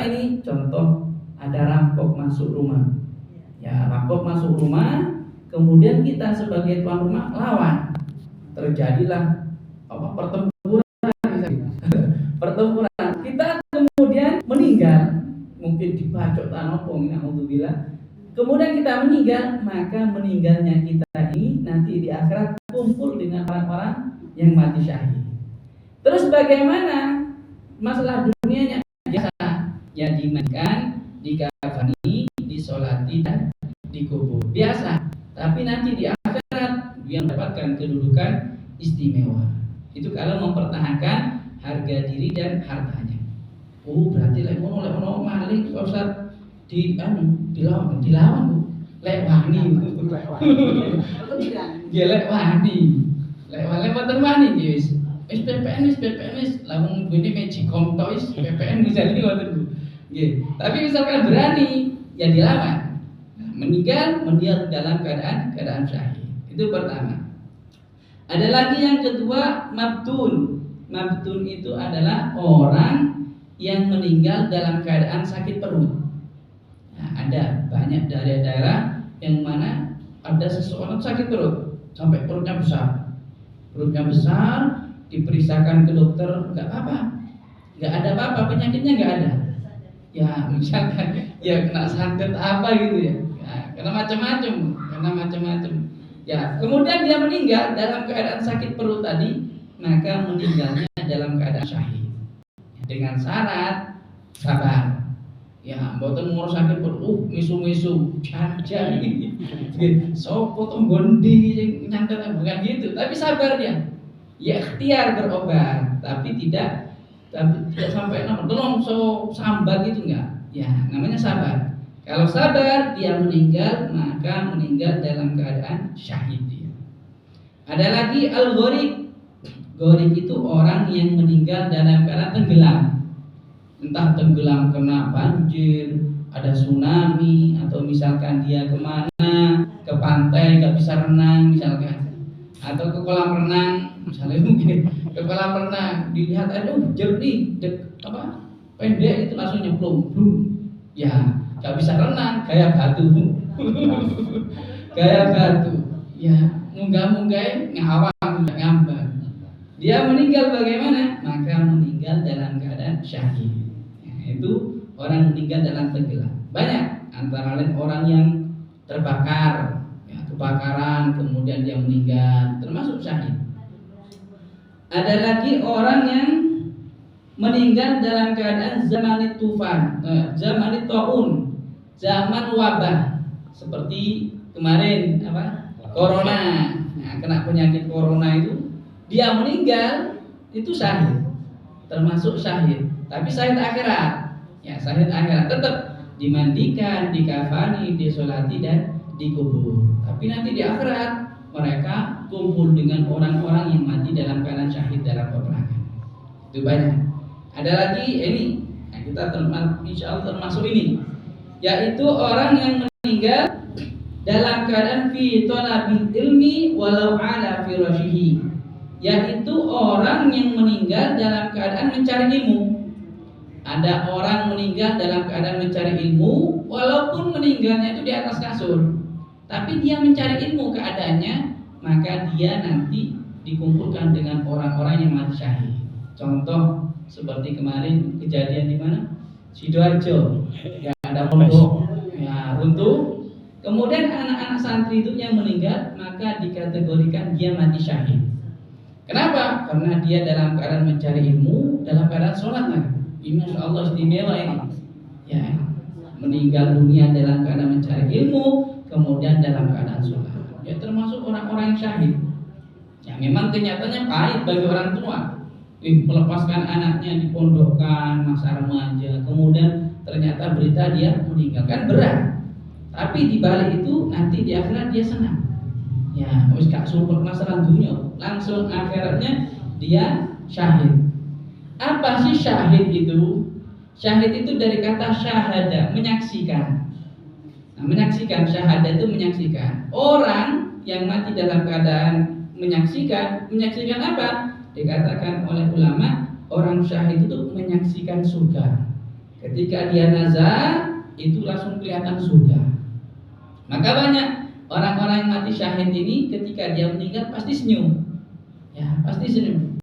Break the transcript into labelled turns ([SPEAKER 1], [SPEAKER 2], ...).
[SPEAKER 1] ini contoh ada rampok masuk rumah. Ya, rampok masuk rumah, kemudian kita sebagai tuan rumah lawan. Terjadilah pertempuran pertempuran. Kita kemudian meninggal, mungkin dibacok tanopong, naudzubillah. Kemudian kita meninggal, maka meninggalnya kita ini nanti di akhirat kumpul dengan orang-orang yang mati syahid. Terus bagaimana masalah dunianya? Biasa, ya dimandikan, dikafani, disolati dan dikubur. Biasa. Tapi nanti di akhirat dia mendapatkan kedudukan istimewa. Itu kalau mempertahankan harga diri dan hartanya. Berarti lek ono maling Ustaz dilawan Bu. Lek wani. Ya lek wani. Lek mboten wani wis. Wis PPN lamun ngene Magicom toys PPN misalnya ngoten Bu. Nggih. Tapi misalkan berani ya dilawan. Meninggal dalam keadaan syahid. Itu pertama. Ada lagi yang kedua, mabtun. Mabtun itu adalah orang yang meninggal dalam keadaan sakit perut. Nah, ada banyak daerah-daerah yang mana ada seseorang sakit perut sampai perutnya besar. Perutnya besar, diperiksakan ke dokter, nggak apa-apa, nggak ada apa-apa, penyakitnya nggak ada. Ya misalkan ya kena santet apa gitu ya. Karena macam-macam. Ya, kemudian dia meninggal dalam keadaan sakit perut tadi, maka meninggalnya dalam keadaan syahid. Dengan syarat sabar. Ya, mboten ngurus sakit perut, misu-misu, jangan. Sopo tonggondi sing nyantet bukan gitu, tapi sabar dia. Ya ikhtiar berobat, tapi tidak sampai tolong sambat gitu enggak. Ya, namanya sabar. Kalau sabar dia meninggal, maka meninggal dalam keadaan syahid dia. Ada lagi al-gharik. Gharik itu orang yang meninggal dalam keadaan tenggelam. Entah tenggelam kena banjir, ada tsunami, atau misalkan dia kemana, ke pantai nggak bisa renang misalkan, atau ke kolam renang misalnya mungkin ke kolam renang dilihat jernih pendek itu langsung nyemplung, ya nggak bisa renang, gaya batu ya munggah-munggah ngawang ngambang. Dia meninggal bagaimana? Maka meninggal dalam keadaan syahid. Ya, itu orang meninggal dalam tenggelam. Banyak antara lain orang yang terbakar, ya, kebakaran kemudian dia meninggal, termasuk syahid. Ada lagi orang yang meninggal dalam keadaan zaman tufan, zaman taun, zaman wabah, seperti kemarin corona. Nah, kena penyakit corona itu dia meninggal, itu syahid, termasuk syahid. Tapi syahid akhirat, ya syahid akhirat tetap dimandikan, dikafani, disolati dan dikubur. Tapi nanti di akhirat mereka kumpul dengan orang-orang yang mati dalam keadaan syahid dalam peperangan. Itu banyak. Ada lagi ini, nah kita insya Allah termasuk ini, yaitu orang yang meninggal dalam keadaan fi talabil ilmi walau ala firashihi, yaitu orang yang meninggal dalam keadaan mencari ilmu. Ada orang meninggal dalam keadaan mencari ilmu, walaupun meninggalnya itu di atas kasur, tapi dia mencari ilmu keadaannya, maka dia nanti dikumpulkan dengan orang-orang yang mati syahid. Contoh seperti kemarin kejadian di mana? Sidoarjo, ya ada pondok ya runtuh. Kemudian anak-anak santri itu yang meninggal, maka dikategorikan dia mati syahid. Kenapa? Karena dia dalam keadaan mencari ilmu, dalam keadaan sholat lagi. Masya Allah istimewa ini. Ya, meninggal dunia dalam keadaan mencari ilmu, kemudian dalam keadaan sholat. Ya termasuk orang-orang yang syahid. Ya memang kenyataannya pahit bagi orang tua. Melepaskan anaknya dipondokkan masa remaja, kemudian ternyata berita dia meninggal, kan berat. Tapi di balik itu nanti di akhirat dia senang. Ya, wis gak sumpah masalah dunia, langsung akhiratnya dia syahid. Apa sih syahid itu? Syahid itu dari kata syahada, menyaksikan. Nah, menyaksikan, syahada itu menyaksikan. Orang yang mati dalam keadaan menyaksikan apa? Dikatakan oleh ulama, orang syahid itu menyaksikan surga. Ketika dia nazar, itu langsung kelihatan surga. Maka banyak orang-orang yang mati syahid ini ketika dia meninggal pasti senyum. Ya, pasti senyum.